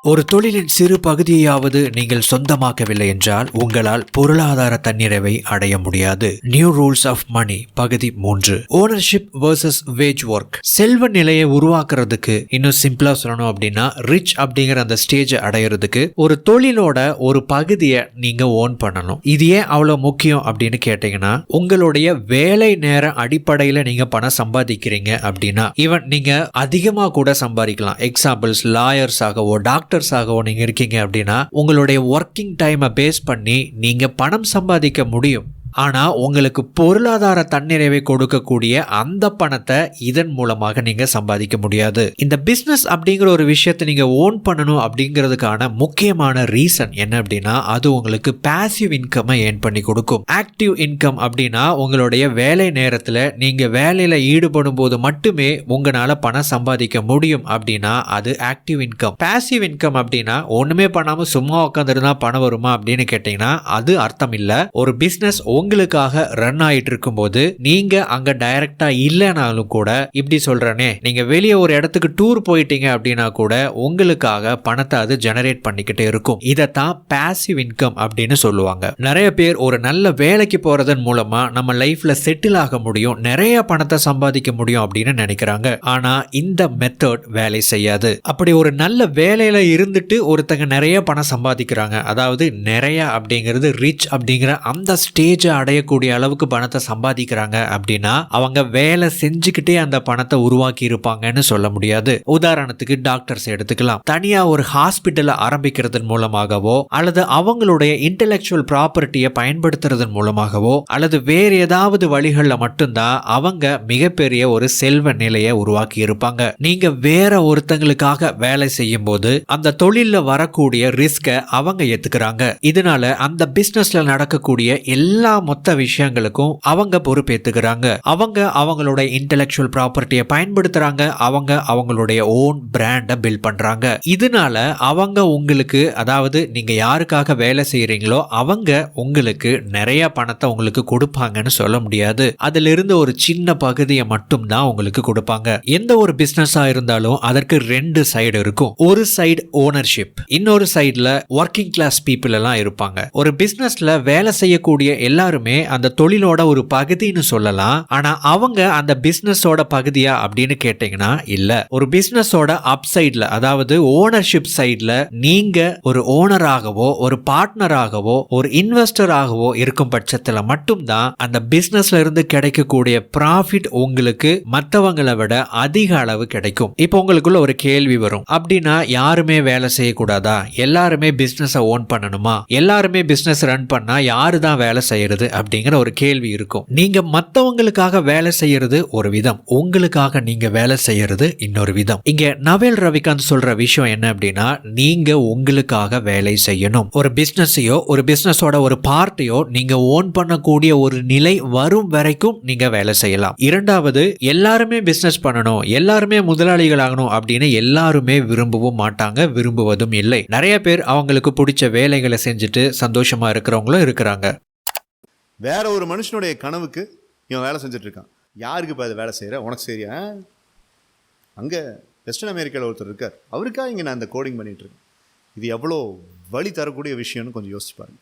ஒரு தொழிலின் சிறு பகுதியாவது நீங்கள் சொந்தமாக்கவில்லை என்றால் உங்களால் பொருளாதார தன்னிறைவை அடைய முடியாது. நியூ ரூல்ஸ் ஆஃப் மணி பகுதி 3. Ownership versus wage work. செல்வ நிலையை உருவாக்குறதுக்கு, இன்னும் சிம்பிளா சொல்லணும் அப்படின்னா ரிச் அப்படிங்கிற அந்த ஸ்டேஜ் அடையிறதுக்கு ஒரு தொழிலோட ஒரு பகுதியை நீங்க ஓன் பண்ணணும். இது ஏன் அவ்வளவு முக்கியம் அப்படின்னு கேட்டீங்கன்னா, உங்களுடைய வேலை நேர அடிப்படையில நீங்க பணம் சம்பாதிக்கிறீங்க அப்படின்னா ஈவன் நீங்க அதிகமா கூட சம்பாதிக்கலாம். எக்ஸாம்பிள்ஸ், லாயர்ஸ் ஆகவோ டாக்டர்ஸாகவோ நீங்க இருக்கீங்க அப்படின்னா உங்களுடைய ஒர்க்கிங் டைமை பேஸ் பண்ணி நீங்க பணம் சம்பாதிக்க முடியும். ஆனா உங்களுக்கு பொருளாதார தன்னிறைவை கொடுக்கக்கூடிய அந்த பணத்தை இதன் மூலமாக நீங்க சம்பாதிக்க முடியாது. இந்த பிசினஸ் அப்படிங்கிற ஒரு விஷயத்தை நீங்க ஓன் பண்ணணும் அப்படிங்கிறதுக்கான முக்கியமான ரீசன் என்ன அப்படின்னா, அது உங்களுக்கு பாசிவ் இன்கம் ஏர்ன் பண்ணி கொடுக்கும். ஆக்டிவ் இன்கம் அப்படின்னா உங்களுடைய வேலை நேரத்துல நீங்க வேலையில ஈடுபடும் போது மட்டுமே உங்களால பணம் சம்பாதிக்க முடியும் அப்படின்னா அது ஆக்டிவ் இன்கம். பாசிவ் இன்கம் அப்படின்னா ஒண்ணுமே பண்ணாம சும்மா உட்காந்துருந்தா பணம் வருமா அப்படின்னு கேட்டீங்கன்னா அது அர்த்தம் இல்ல. ஒரு பிசினஸ் உங்களுக்காக ரன் ஆயிட்டு இருக்கும் போது நீங்க அங்க டைரக்டா இல்லைனாலும் கூட, இப்படி சொல்றேனே, நீங்க வெளியே ஒரு இடத்துக்கு டூர் போயிட்டீங்க அப்படின்னா கூட உங்களுக்காக பணத்தை அது ஜெனரேட் பண்ணிக்கிட்டே இருக்கும். இதைத்தான் பாசிவ் இன்கம் அப்படின்னு சொல்லுவாங்க. நிறைய பேர் ஒரு நல்ல வேலைக்கு போறதன் மூலமா நம்ம லைஃப்ல செட்டில் ஆக முடியும், நிறைய பணத்தை சம்பாதிக்க முடியும் அப்படின்னு நினைக்கிறாங்க. ஆனா இந்த மெத்தட் வேலை செய்யாது. அப்படி ஒரு நல்ல வேலையில இருந்துட்டு ஒருத்தங்க நிறைய பணம் சம்பாதிக்கிறாங்க, அதாவது நிறைய அப்படிங்கிறது ரிச் அப்படிங்கிற அந்த ஸ்டேஜ் அடையக்கூடிய அளவுக்கு பணத்தை சம்பாதிக்கிறாங்க அப்படின்னா அவங்க வேலை செஞ்சுக்கிட்டே அந்த பணத்தை உருவாக்கி இருப்பாங்கன்னு சொல்ல முடியாது. உதாரணத்துக்கு டாக்டர்ஸ் எடுத்துக்கலாம். தனியா ஒரு ஹாஸ்பிட்டலை ஆரம்பிக்கிறதன் மூலமாகவோ அல்லது அவங்களுடைய இன்டெலெக்சுவல் ப்ராப்பர்ட்டியை பயன்படுத்துறதன் மூலமாகவோ அல்லது வேறு ஏதாவது வழிகளில் மட்டும்தான் அவங்க மிகப்பெரிய ஒரு செல்வ நிலையை உருவாக்கி இருப்பாங்க. நீங்க வேற ஒருத்தங்களுக்காக வேலை செய்யும் போது அந்த தொழில வரக்கூடிய ரிஸ்கை அவங்க ஏத்துக்கிறாங்க. இதனால அந்த பிசினஸ்ல நடக்கக்கூடிய எல்லா மொத்த விஷயங்களுக்கும் அவங்க பொறுப்பேற்றுக்கிறாங்க. அவங்க அவங்களோட இன்டெலெக்சுவல் ப்ராப்பர்ட்டியை பயன்படுத்துறாங்க. அவங்க அவங்களுடைய ஓன் பிராண்டை பில்ட் பண்றாங்க. இதனால அவங்க உங்களுக்கு, அதாவது நீங்க யாருக்காக வேலை செய்யறீங்களோ அவங்க உங்களுக்கு நிறைய பணத்தை உங்களுக்கு கொடுப்பாங்கன்னு சொல்ல முடியாது. அதுல இருந்து ஒரு சின்ன பகுதியை மட்டும் தான் உங்களுக்கு கொடுப்பாங்க. எந்த ஒரு பிசினஸா இருந்தாலும் அதற்கு ரெண்டு சைடு இருக்கும். ஒரு சைடு ஓனர்ஷிப், இன்னொரு சைடுல ஒர்க்கிங் கிளாஸ் பீப்புள் எல்லாம் இருப்பாங்க. ஒரு பிசினஸ்ல வேலை செய்யக்கூடிய எல்லாருமே அந்த தொழிலோட ஒரு பகுதின்னு சொல்லலாம். ஆனா அவங்க அந்த பிசினஸோட பகுதியா அப்படின்னு கேட்டீங்கன்னா இல்ல. ஒரு பிசினஸோட அப் சைட்ல, அதாவது ஓனர்ஷிப் சைட்ல நீங்க ஒரு ஓனராகவோ ஒரு பார்ட்னராகவோ ஒரு இன்வெஸ்டராகவோ இருக்கும் பட்சத்துல மட்டும்தான் அந்த பிசினஸ்ல இருந்து கிடைக்கக்கூடிய ப்ராஃபிட் உங்களுக்கு மற்றவங்களை விட அதிக அளவு கிடைக்கும். இப்போ உங்களுக்குள்ள ஒரு கேள்வி வரும், அப்படின்னா யாருமே வேலை செய்யக்கூடாதா, எல்லாருமே பிசினஸ் ஓன் பண்ணணுமா, எல்லாருமே பிசினஸ் ரன் பண்ணா யாரு தான் வேலை செய்யறது அப்படிங்கிற ஒரு கேள்வி இருக்கும். நீங்க மத்தவங்களுக்காக வேலை செய்யறது ஒரு விதம், உங்களுக்காக நீங்க வேலை செய்யறது இன்னொரு விதம். இங்க நவேல் ரவிகாந்த் சொல்ற விஷயம் என்ன அப்படின்னா, நீங்க உங்களுக்காக வேலை செய்யணும். ஒரு பிசினஸையோ ஒரு பிசினஸோட ஒரு பார்ட்டையோ நீங்க ஓன் பண்ணக்கூடிய ஒரு நிலை வரும் வரைக்கும் நீங்க வேலை செய்யலாம். இரண்டாவது, எல்லாருமே பிசினஸ் பண்ணணும், எல்லாருமே முதலாளிகள் ஆகணும் அப்படின்னு எல்லாருமே விரும்பவும் மாட்டாங்க, விரும்புவதும் இல்லை. நிறைய பேர் அவங்களுக்கு பிடிச்ச வேலைகளை செஞ்சுட்டு சந்தோஷமா இருக்கிறவங்களும் இருக்கிறாங்க. வேற ஒரு மனுஷனுடைய கனவுக்கு இவன் வேலை செஞ்சுட்டு இருக்கான். யாருக்கு இப்போ அது வேலை செய்கிற, உனக்கு சரியா? அங்கே வெஸ்டர்ன் அமெரிக்காவில் ஒருத்தர் இருக்கார், அவருக்கா இங்கே நான் இந்த கோடிங் பண்ணிகிட்டு இருக்கேன். இது எவ்வளோ வழி தரக்கூடிய விஷயம்னு கொஞ்சம் யோசிச்சு பாருங்க.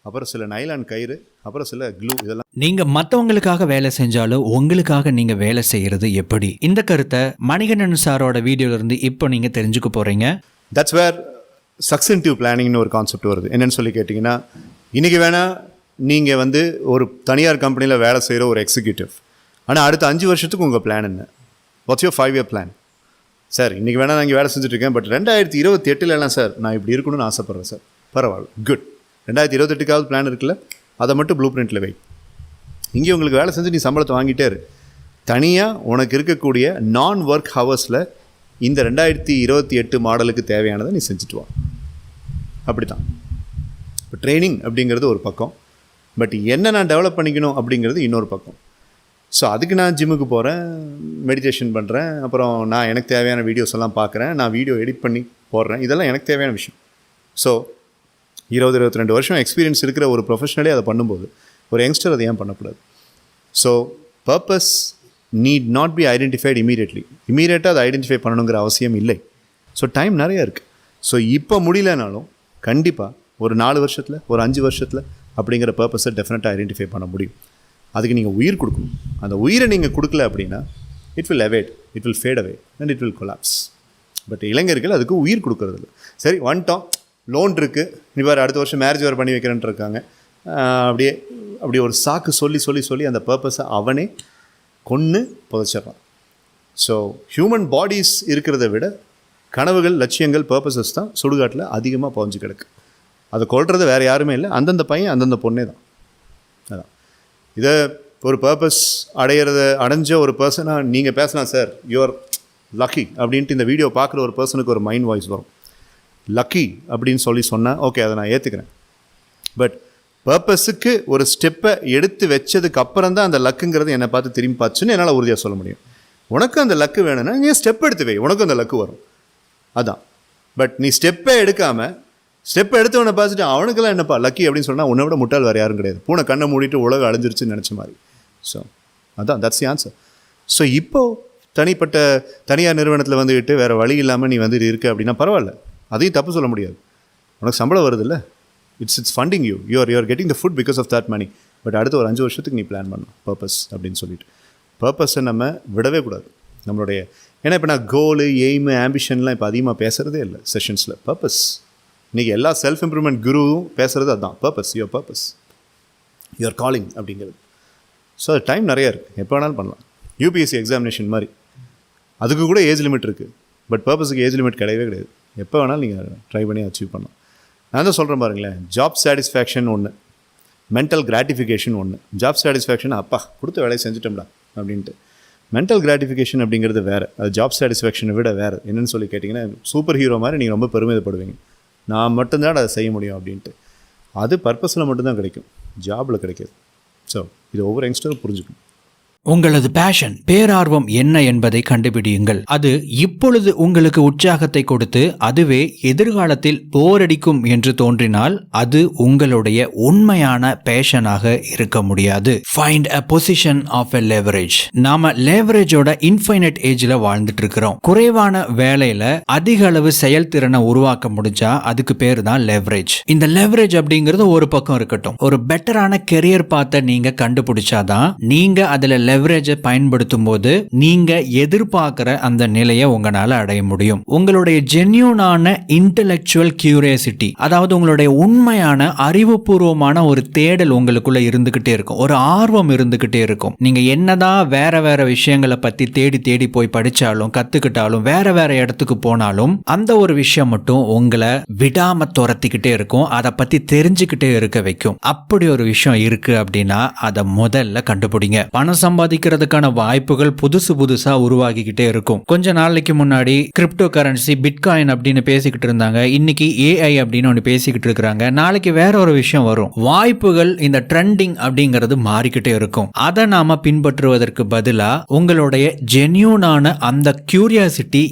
அப்புறம் சில நைலான் கயிறு, அப்புறம் சில க்ளூ, இதெல்லாம். நீங்க மற்றவங்களுக்காக வேலை செஞ்சாலும் உங்களுக்காக நீங்க வேலை செய்யறது எப்படி? இந்த கருத்தை மணிகண்டன் சாரோட வீடியோல இருந்து இப்போ நீங்க தெரிஞ்சுக்க போறீங்க. தட்ஸ் வேர் சக்சென்டிவ் பிளானிங்னு ஒரு கான்செப்ட் வருது. என்னன்னு சொல்லி கேட்டிங்கன்னா, இன்றைக்கி வேணா நீங்கள் ஒரு தனியார் கம்பெனியில் வேலை செய்கிற ஒரு எக்ஸிக்யூட்டிவ், ஆனால் அடுத்த 5 வருஷத்துக்கு உங்கள் பிளான் என்ன? What's your 5 year plan? Sir இன்றைக்கி வேணால் நான் இங்கே வேலை செஞ்சுட்ருக்கேன், பட் 2028 சார் நான் இப்படி இருக்கணும்னு ஆசைப்பட்றேன் சார். பரவாயில்ல, குட். 2028க்காவது பிளான் இருக்குல்ல, அதை மட்டும் ப்ளூ பிரிண்ட்டில் வை. இங்கே உங்களுக்கு வேலை செஞ்சு நீ சம்பளத்தை வாங்கிட்டே இரு. தனியாக உனக்கு இருக்கக்கூடிய நான் ஒர்க் ஹவர்ஸில் இந்த 2028 மாடலுக்கு தேவையானதை நீ செஞ்சுட்டு வா. அப்படி தான். இப்போ ட்ரைனிங் அப்படிங்கிறது ஒரு பக்கம், பட் என்ன நான் டெவலப் பண்ணிக்கணும் அப்படிங்கிறது இன்னொரு பக்கம். ஸோ அதுக்கு நான் ஜிம்முக்கு போகிறேன், மெடிடேஷன் பண்ணுறேன், அப்புறம் நான் எனக்கு தேவையான வீடியோஸ் எல்லாம் பார்க்குறேன், நான் வீடியோ எடிட் பண்ணி போடுறேன். இதெல்லாம் எனக்கு தேவையான விஷயம். ஸோ 20-22 வருஷம் எக்ஸ்பீரியன்ஸ் இருக்கிற ஒரு ப்ரொஃபஷனலே அதை பண்ணும்போது ஒரு யங்ஸ்டர் அதை ஏன் பண்ணக்கூடாது? So purpose need not be identified இமீடியட்டாக அதை ஐடென்டிஃபை பண்ணணுங்கிற அவசியம் இல்லை. ஸோ டைம் நிறைய இருக்குது. ஸோ இப்போ முடியலனாலும் கண்டிப்பாக ஒரு 4 வருஷத்தில் ஒரு 5 வருஷத்தில் அப்படிங்கிற பர்பஸை டெஃபினட்டாக ஐடென்டிஃபை பண்ண முடியும். அதுக்கு நீங்கள் உயிர் கொடுக்கணும். அந்த உயிரை நீங்கள் கொடுக்கல அப்படின்னா it will evade, it will fade away and it will collapse. But இளைஞர்கள் அதுக்கு உயிர் கொடுக்கறது இல்லை. சரி வந்துட்டோம், லோன் இருக்குது, நீ வேறு அடுத்த வருஷம் மேரேஜ் வேறு பண்ணி வைக்கிறேன்ட்டு இருக்காங்க. அப்படியே ஒரு சாக்கு சொல்லி அந்த பர்பஸை அவனே கொன்று புதைச்சிடறான். ஸோ ஹியூமன் பாடிஸ் இருக்கிறத விட கனவுகள், லட்சியங்கள், பர்பஸஸ் தான் சுடுகாட்டில் அதிகமாக புதைஞ்சு கிடக்கு. அதை கொள்வது வேறு யாருமே இல்லை, அந்தந்த பையன் அந்தந்த பொண்ணே தான். அதான் இதை ஒரு பர்பஸ் அடைஞ்ச ஒரு பர்சனாக நீங்கள் பேசலாம். சார் யூஆர் லக்கி அப்படின்ட்டு இந்த வீடியோ பார்க்குற ஒரு பர்சனுக்கு ஒரு மைண்ட் வாய்ஸ் வரும். லக்கி அப்படின்னு சொன்னால் ஓகே, அதை நான் ஏற்றுக்கிறேன். பட் பர்பஸுக்கு ஒரு ஸ்டெப்பை எடுத்து வச்சதுக்கு அப்புறம் தான் அந்த லக்குங்கிறது என்னை பார்த்து திரும்பி பார்த்துன்னு என்னால் உறுதியாக சொல்ல முடியும். உனக்கு அந்த லக்கு வேணும்னா நீ ஸ்டெப் எடுத்து வை, உனக்கு அந்த லக்கு வரும். அதான். பட் நீ ஸ்டெப்பை எடுத்தவனை பார்த்துட்டு அவனுக்கெல்லாம் என்னப்பா லக்கி அப்படின்னு சொன்னால் உன்னை விட முட்டாள் வேறு யாரும் கிடையாது. பூனை கண்ணை மூடிட்டு உலகம் அழிஞ்சிருச்சுன்னு நினச்ச மாதிரி. ஸோ அதான் தட்ஸ் தி ஆன்சர். ஸோ இப்போது தனியார் நிறுவனத்தில் வந்துக்கிட்டு வேறு வழி இல்லாமல் நீ வந்துட்டு இருக்க அப்படின்னா பரவாயில்ல, அதையும் தப்பு சொல்ல முடியாது. உனக்கு சம்பளம் வருது இல்லை, it's funding you are getting the food because of that money. But அடுத்த ஒரு 5 வருஷத்துக்கு நீ பிளான் பண்ணணும் பர்பஸ் அப்படின்னு சொல்லிட்டு. பர்பஸை நம்ம விடவே கூடாது நம்மளுடைய. ஏன்னா இப்போ நான் கோலு, எய்மு, ஆம்பிஷன்லாம் இப்போ அதிகமாக பேசுகிறதே இல்லை செஷன்ஸில். பர்பஸ் இன்றைக்கி எல்லா செல்ஃப் இம்ப்ரூவ்மெண்ட் குருவும் பேசுகிறது அதுதான். பர்பஸ், யுவர் காலிங் அப்படிங்கிறது. ஸோ அது டைம் நிறையா இருக்குது, எப்போ வேணாலும் பண்ணலாம். யூபிஎஸ்சி எக்ஸாமினேஷன் மாதிரி அதுக்கு கூட ஏஜ் லிமிட் இருக்குது. பட் பர்பஸுக்கு ஏஜ் லிமிட் கிடையவே கிடையாது. எப்போ வேணாலும் நீங்கள் ட்ரை பண்ணி அச்சீவ் பண்ணலாம். நான் தான் சொல்கிறேன் பாருங்களேன், ஜாப் சாட்டிஸ்ஃபேக்ஷன் ஒன்று, மென்டல் கிராட்டிஃபிகேஷன் ஒன்று. ஜாப் சாட்டிஸ்ஃபேக்ஷன் அப்பா கொடுத்த வேலையை செஞ்சுட்டோம்டா அப்படின்ட்டு. மென்டல் கிராட்டிஃபிகேஷன் அப்படிங்கிறது வேறு, அது ஜாப் சாட்டிஸ்ஃபேக்ஷனை விட வேறு. என்னென்னு சொல்லி கேட்டிங்கன்னா, சூப்பர் ஹீரோ மாதிரி நீங்கள் ரொம்ப பெருமிதப்படுவீங்க, நான் மட்டும்தான் அதை செய்ய முடியும் அப்படின்ட்டு. அது பர்பஸில் மட்டும்தான் கிடைக்கும், ஜாபில் கிடைக்காது. ஸோ இது ஒவ்வொரு யங்ஸ்டரும் புரிஞ்சுக்கணும். உங்களது பேஷன், பேரார்வம் என்ன என்பதை கண்டுபிடியுங்கள். அது இப்பொழுது உங்களுக்கு உற்சாகத்தை கொடுத்து அதுவே எதிர்காலத்தில் போரடிக்கும் என்று தோன்றினால் அது உங்களுடைய உண்மையான பேஷனாக இருக்க முடியாது. Find a position of a leverage. நாம லேவரேஜோட இன்ஃபைனைட் ஏஜ்ல வாழ்ந்துட்டு இருக்கிறோம். குறைவான வேலையில அதிக அளவு செயல்திறனை உருவாக்க முடிஞ்சா அதுக்கு பேர் தான் லேவரேஜ். இந்த லேவரேஜ் அப்படிங்கிறது ஒரு பக்கம் இருக்கட்டும், ஒரு பெட்டரான கெரியர் பாத்தை நீங்க கண்டுபிடிச்சாதான் நீங்க அதுல லெவரேஜை பயன்படுத்தும் போது நீங்க எதிர்பார்க்கிற அந்த நிலையை உங்களால அடைய முடியும். உங்களுடைய ஜென்யூனான இன்டெலெக்சுவல் கியூரியாசிட்டி, அதாவது உங்களுடைய உண்மையான அறிவுபூர்வமான ஒரு தேடல் உங்களுக்குள்ள இருந்துகிட்டே இருக்கும், ஒரு ஆர்வம் இருந்துகிட்டே இருக்கும். நீங்க என்னதான் வேற விஷயங்களை பத்தி தேடி போய் படிச்சாலும் கத்துக்கிட்டாலும் வேற இடத்துக்கு போனாலும் அந்த ஒரு விஷயம் மட்டும் உங்களை விடாம துரத்திக்கிட்டே இருக்கும், அதை பத்தி தெரிஞ்சுக்கிட்டே இருக்க வைக்கும். அப்படி ஒரு விஷயம் இருக்கு அப்படின்னா அதை முதல்ல கண்டுபிடிங்க. பணம் சம்பாதிக்கிறதுக்கான வாய்ப்புகள் புதுசா உருவாகிக்கிட்டே இருக்கும். கொஞ்ச நாளைக்கு முன்னாடி கிரிப்டோ கரன்சி, பிட்காயின் அப்படின்னு பேசிக்கிட்டு இருந்தாங்க. இன்னைக்கு ஏஐ அப்படின்னு ஒன்று பேசிக்கிட்டு இருக்கிறாங்க. நாளைக்கு வேற ஒரு விஷயம் வரும். வாய்ப்புகள், இந்த ட்ரெண்டிங் அப்படிங்கிறது மாறிக்கிட்டே இருக்கும். அதை நாம பின்பற்றுவதற்கு பதிலா உங்களுடைய ஜென்யூனான அந்த கியூரியாசிட்டி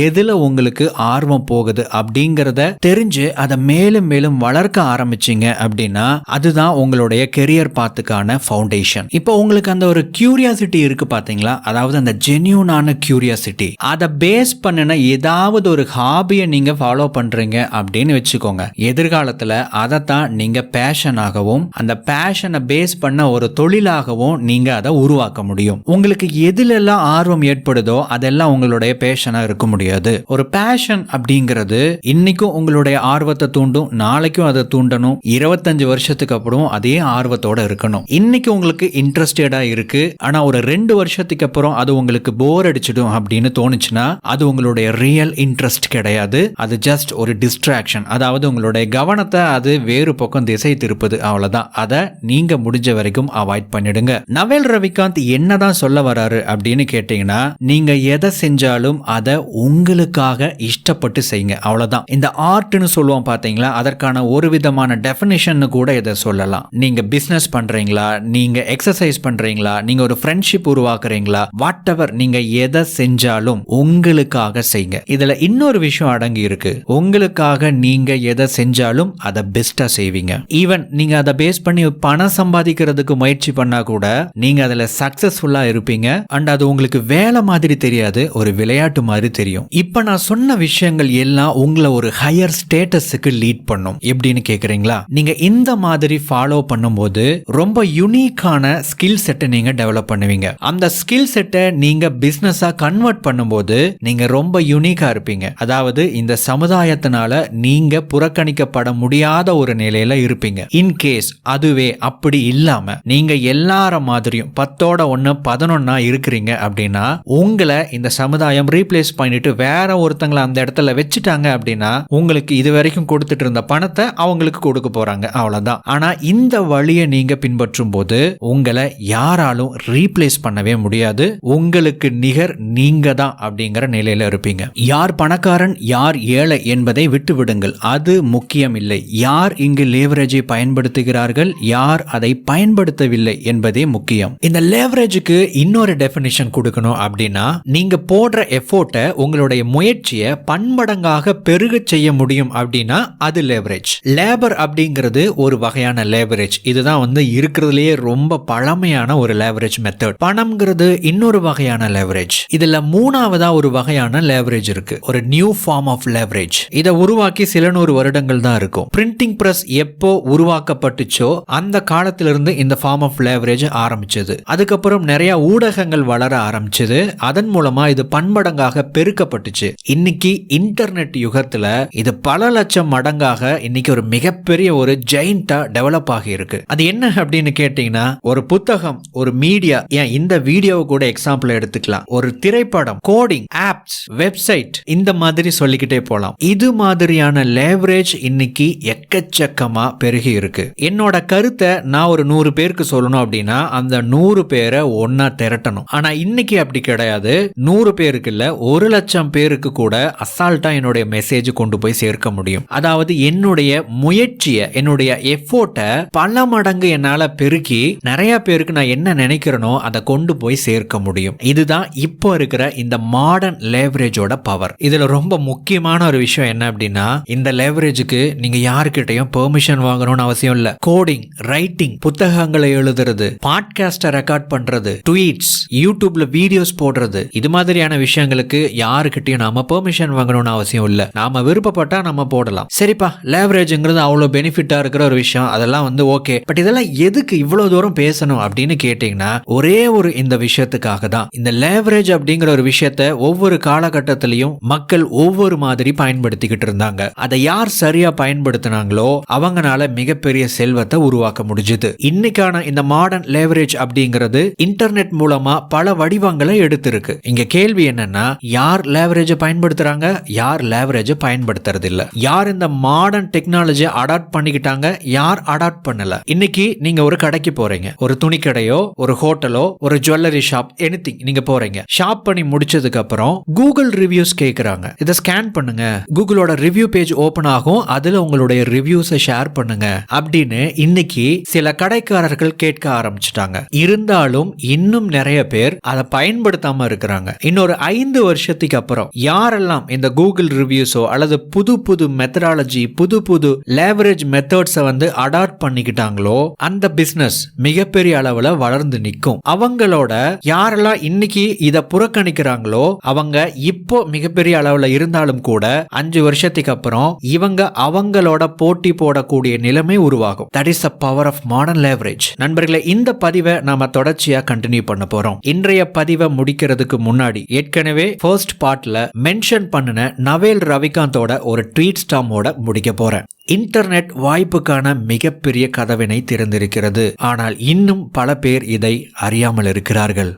எதுல உங்களுக்கு ஆர்வம் போகுது அப்படிங்கறத தெரிஞ்சு அதை மேலும் வளர்க்க ஆரம்பிச்சீங்க அப்படின்னா அதுதான் உங்களுடைய கெரியர் பாத்துக்கான ஃபவுண்டேஷன். இப்போ உங்களுக்கு அந்த ஒரு கியூரியாசிட்டி இருக்கு பாத்தீங்களா, அதாவது அந்த ஜென்யூனான கியூரியாசிட்டி, அதை பேஸ் பண்ணின ஏதாவது ஒரு ஹாபியை நீங்க ஃபாலோ பண்றீங்க அப்படின்னு வச்சுக்கோங்க. எதிர்காலத்துல அதைத்தான் நீங்க பேஷனாகவும் அந்த பேஷனை பேஸ் பண்ண ஒரு தொழிலாகவும் நீங்க அதை உருவாக்க முடியும். உங்களுக்கு எதுலெல்லாம் ஆர்வம் ஏற்படுதோ அதெல்லாம் உங்களுடைய பேஷனா இருக்க முடியாது. ஒரு பேஷன் அப்படிங்கிறது இன்னைக்கும் உங்களுடைய ஆர்வத்தை தூண்டும், நாளைக்கும் அதை தூண்டணும், 25 வருஷத்துக்கு அப்புறம் அதே ஆர்வத்தோட இருக்கணும். இன்னைக்கு உங்களுக்கு இன்ட்ரெஸ்டடா இருக்கு, ஆனா ஒரு 2 வருஷத்துக்கு அப்புறம் அது உங்களுக்கு போர் அடிச்சிடும் அப்படின்னு தோணுச்சுன்னா அது உங்களுடைய ரியல் இன்ட்ரெஸ்ட் கிடையாது, அது ஜஸ்ட் ஒரு டிஸ்ட்ராக்ஷன். அதாவது உங்களுடைய கவனத்தை அது வேறு பக்கம் திசை திருப்புது, அவ்வளவுதான். அதை நீங்க முடிஞ்ச வரைக்கும் அவாய்ட் பண்ணிடுங்க. நவேல் ரவிகாந்த் என்னதான் சொல்ல வராரு அப்படின்னு கேட்டீங்கன்னா, நீங்க எதை செஞ்சாலும் அதை உங்களுக்காக இஷ்டப்பட்டு செய்யுங்க, அவ்வளவுதான். இந்த ஆர்ட்னு சொல்லுவோம் பாத்தீங்களா, அதற்கான ஒரு விதமான டெஃபினிஷன் கூட இதை சொல்லலாம். நீங்க பிசினஸ் பண்றீங்களா, நீங்க எக்ஸசைஸ் பண்றீங்களா, நீங்க ஒரு ஃப்ரெண்ட்ஷிப் உருவாக்குறீங்களா, வாட் எவர் நீங்க எதை செஞ்சாலும் உங்களுக்காக செய்யுங்க. இதுல இன்னொரு விஷயம் அடங்கி இருக்கு. உங்களுக்காக நீங்க எதை செஞ்சாலும் அதை பெஸ்டா செய்வீங்க. ஈவன் நீங்க அதை பேஸ் பண்ணி பணம் சம்பாதிக்கிறதுக்கு முயற்சி பண்ணா கூட நீங்க அதுல சக்சஸ்ஃபுல்லா இருப்பீங்க. அண்ட் அது உங்களுக்கு வேலை மாதிரி தெரியாது, ஒரு விளையாட்டு மாதிரி தெரியும். இப்ப நான் சொன்ன விஷயங்கள் எல்லாம் உங்களை ஒரு ஹையர் ஸ்டேட்டஸுக்கு லீட் பண்ணும். எப்படின்னு கேக்குறீங்களா? நீங்க இந்த மாதிரி ஃபாலோ பண்ணும்போது ரொம்ப யூனிக்கான ஸ்கில் செட்டை நீங்க டெவலப் பண்ணுவீங்க. அந்த ஸ்கில் செட்டை நீங்க பிசினஸா கன்வெர்ட் பண்ணும்போது நீங்க ரொம்ப யூனிக்கா இருப்பீங்க. அதாவது இந்த சமுதாயத்தினால நீங்க புறக்கணிக்கப்பட முடியாத ஒரு நிலையில இருப்பீங்க. இன்கேஸ் அதுவே அப்படி இல்லாம நீங்க எல்லார மாதிரியும் 10ஓட 1 11 இருக்கிறீங்க அப்படின்னா உங்களை இந்த சமுதாயம் ரீப்ளேஸ் பண்ணிட்டு வேற ஒருத்தங்களை அந்த இடத்துல வச்சுட்டாங்க அப்படின்னா உங்களுக்கு இது வரைக்கும் கொடுத்துட்டு இருந்த பணத்தை அவங்களுக்கு கொடுக்க போறாங்க, அவ்வளவுதான். ஆனா இந்த வழியை நீங்க பின்பற்றும் போது உங்களை யாராலும் ரீப்ளேஸ் பண்ணவே முடியாது. உங்களுக்கு நிகர் நீங்க தான் அப்படிங்கிற நிலையில இருப்பீங்க. யார் பணக்காரன் யார் ஏழை என்பதை விட்டு விடுங்கள், அது முக்கியம் இல்லை. யார் இங்கு லேவரேஜை பயன்படுத்துகிறார்கள், யார் அதை பயன்படுத்தவில்லை என்பதே முக்கியம். இந்த லேவரேஜுக்கு இன்னொரு டெஃபினிஷன் கொடுக்கணும் அப்படின்னா, நீங்க போடுற எஃபோர்ட்டை உங்களுடைய முயற்சியை பன்மடங்காக பெருக செய்ய முடியும் அப்படின்னா அது லேவரேஜ். லேபர் அப்படிங்கிறது ஒரு வகையான லேவரேஜ். இதுதான் இருக்கிறதுலயே ரொம்ப பழமையான ஒரு லேவரேஜ் மெத்தட். பணம்ங்கிறது இன்னொரு வகையான லேவரேஜ். இதுல மூணாவதா ஒரு வகையான லேவரேஜ் இருக்கு, ஒரு நியூ ஃபார்ம் ஆஃப் லேவரேஜ். இதை உருவாக்கி சில 100 வருடங்கள் தான் இருக்கும். பிரிண்டிங் பிரஸ் எப்போ உருவாக்கப்பட்டுச்சோ அந்த காலத்திலிருந்து இந்த ஃபார்ம் ஆஃப் லேவரேஜ் ஆரம்பிச்சது. அதுக்கப்புறம் நிறைய ஊடகங்கள் வளர ஆரம்பிச்சது. அதன் மூலமா இது பன்மடங்காக பெருக்கப்பட்டுச்சு. இன்னைக்கு இன்டர்நெட் யுகத்துல இது பல லட்சம் மடங்காக இன்னைக்கு ஒரு மிகப்பெரிய ஒரு ஜெயிண்டா டெவலப் ஆகி இருக்கு. அது என்ன அப்படின்னு கேட்டீங்கன்னா, ஒரு புத்தகம், ஒரு மீடியா, ஏன் இந்த வீடியோவை கூட எக்ஸாம்பிள் எடுத்துக்கலாம், ஒரு திரைப்படம், கோடிங், ஆப்ஸ், வெப்சைட், இந்த மாதிரி சொல்லிக்கிட்டே போலாம். இது மாதிரியான லேவரேஜ் இன்னைக்கு எக்கச்சக்கமா பெருகி இருக்கு. என்னோட கருத்தை நான் ஒரு 100 பேருக்கு சொல்லணும் அப்படின்னா அந்த 100 பேரை ஒன்னா திரட்டணும். ஆனா இன்னைக்கு அப்படி கிடையாது. 100 பேருக்கு இல்ல, 1,00,000 பேருக்கு கூட அசால்ட்டா என்னுடைய மெசேஜ் கொண்டு போய் சேர்க்க முடியும். அதாவது என்னுடைய முயற்சியை, என்னுடைய எஃபோர்ட்டை பல மடங்கு என்னால பெருக்கி நிறைய பேருக்கு நான் என்ன நினைக்கிறேனோ அதை கொண்டு போய் சேர்க்க முடியும். இதுதான் இப்போ இருக்கிற இந்த மாடர்ன் லேவரேஜோட பவர். இதுல ரொம்ப முக்கியமான ஒரு விஷயம் என்ன அப்படின்னா, இந்த லேவரேஜுக்கு நீங்க யாருக்கிட்டையும் பெர்மிஷன் வாங்கணும்னு அவசியம் இல்ல. கோடிங், ரைட்டிங், புத்தகங்களை எழுதுறது, பாட்காஸ்ட ரெக்கார்ட் பண்றது, ட்வீட்ஸ், யூடியூப்ல வீடியோஸ் போடுறது, இது மாதிரியான விஷயங்களுக்கு யாருக்கிட்டையும் நாம பெர்மிஷன் வாங்கணும்னு அவசியம் இல்ல. நாம விருப்பப்பட்டா நம்ம போடலாம். சரிப்பா, லேவரேஜ்ங்கிறது அவ்வளவு பெனிஃபிட்டா இருக்கிற ஒரு விஷயம், அதெல்லாம் ஓகே. பட் இதெல்லாம் எதுக்கு இவ்வளவு தூரம் பேசணும் அப்படின்னு கேட்டீங்கன்னா, ஒரே ஒரு இந்த விஷயத்துக்காக தான். இந்த லேவரேஜ் அப்படிங்கிற ஒரு விஷயத்தை ஒவ்வொரு காலகட்டத்திலையும் மக்கள் ஒவ்வொரு மாதிரி பயன்படுத்திக்கிட்டு இருந்தாங்க. அதை யார் சரியா பயன்படுத்தினாங்களோ அவங்கனால மிகப்பெரிய செல்வத்தை உருவாக்க முடிஞ்சது. இன்னைக்கான இந்த மாடர்ன் லேவரேஜ் அப்படிங்கிறது இன்டர்நெட் மூலமா பல வடிவங்களை எடுத்திருக்கு. இங்க கேள்வி என்னன்னா, யார் லேவரேஜை பயன்படுத்துறாங்க, யார் லேவரேஜை பயன்படுத்துறது இல்ல, யார் இந்த மாடர்ன் டெக்னாலஜியை அடாப்ட் பண்ணிக்கிட்டாங்க, யார் அடாப்ட் பண்ணல. இன்னைக்கு நீங்க ஒரு கடைக்கு போறீங்க, ஒரு துணி கடையோ, ஒரு ஹோட்டலோ, ஒரு ஜுவல்லரி ஷாப், எனிதிங் நீங்க போறீங்க. ஷாப் பண்ணி முடிச்சதுக்கு அப்புறம் கூகுள் ரிவ்யூஸ் கேக்குறாங்க. இதை ஸ்கேன் பண்ணுங்க, கூகுளோட ரிவ்யூ பேஜ் ஓபன் ஆகும், அதுல உங்களுடைய ரிவ்யூஸை ஷேர் பண்ணுங்க அப்படின்னு இன்னைக்கு சில கடைக்காரர்கள் கேட்க ஆரம்பிச்சிட்டாங்க. இருந்தாலும் இன்னும் நிறைய பேர் அதை பயன்படுத்தாம இருக்கிறாங்க. இன்னொரு 5 வருஷத்துக்கு அப்புறம் யாரெல்லாம் இந்த கூகுள் ரிவ்யூஸோ அல்லது புது புது மெத்தடாலஜி, புது புது லேவரேஜ் மெத்தட்ஸை அடாப்ட் பண்ணிக்கிட்டாங்களோ அந்த பிசினஸ் மிகப்பெரிய அளவுல வளர்ந்து நிற்கும். அவங்களோட யாரெல்லாம் இன்னைக்கு இதை புறக்கணிக்கிறாங்களோ அவங்க இப்போ மிகப்பெரிய அளவுல இருந்தாலும் கூட 5 வருஷத்துக்கு அப்புறம் இவங்க அவங்களோட போட்டி போடக்கூடிய நிலைமை உருவாகும். That is the power of modern leverage. நண்பர்களே, இந்த பதிவை நாம தொடர்ச்சியா கண்டினியூ பண்ண போறோம். இன்றைய பதிவை முடிக்கிறதுக்கு முன்னாடி ஏற்கனவே ஃபர்ஸ்ட் பார்ட்ல மென்ஷன் பண்ணின நவேல் ரவிகாந்தோட ஒரு ட்வீட் ஸ்டாமோட முடிக்க போறேன். இன்டர்நெட் வாய்ப்புக்கான மிகப்பெரிய கதவினை திறந்திருக்கிறது. ஆனால் இன்னும் பல பேர் இதை அறியாமல் இருக்கிறார்கள்.